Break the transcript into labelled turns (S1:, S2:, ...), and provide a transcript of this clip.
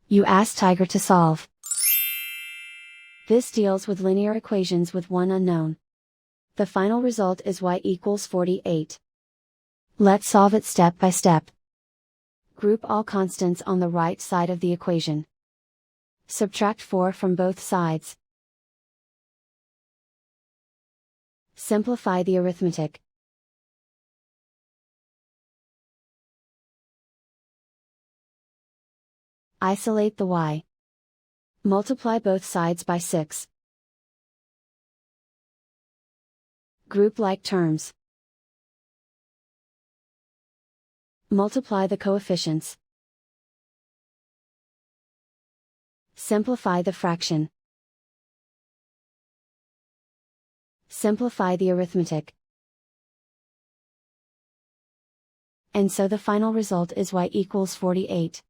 S1: You ask Tiger to solve. This deals with linear equations with one unknown. The final result is y equals 48. Let's solve it step by step. Group all constants on the right side of the equation. Subtract 4 from both sides. Simplify the arithmetic. Isolate the y. Multiply both sides by 6. Group like terms. Multiply the coefficients. Simplify the fraction. Simplify the arithmetic. And so the final result is y equals 48.